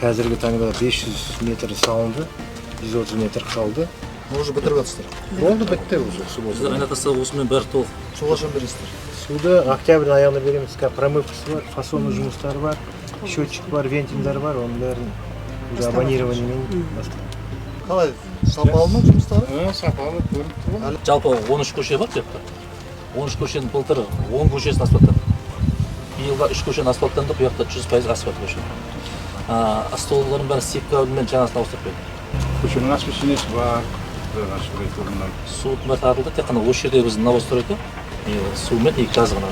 Қазіргі таңда 500 метр салынды, 130 метр қалды. Уже бітіріп жатсыздар. Болды, бітті уже су болса. Біздер айнатаса осымен бәрі толық. Су қашан бересіздер? Суды октябрьдің аяғына береміз. Промывкасы бар, фасоны жұмыстары бар, счетчик бар, вентильдар бар, оның бәрін уже абонированиемен бастады. Қалай, сапалы ма жұмыстары? Сапалы, көрініп тұр. Жалпы 13 көше бар деп тұр. 13 көшенің былтыр 10 көшесін асфальттадық. Биылға 3 көшені асфальттандық, бұл жақта 100% асфальт көше. Столдардың бәрі сепкамен жаңасын ауыстырып берді. Көшенің освещениесі бар, ашық айтылған. Судың бәрі тартылды, тек қана осы жерде біз навоз тұрады, сумен екі газ ғана.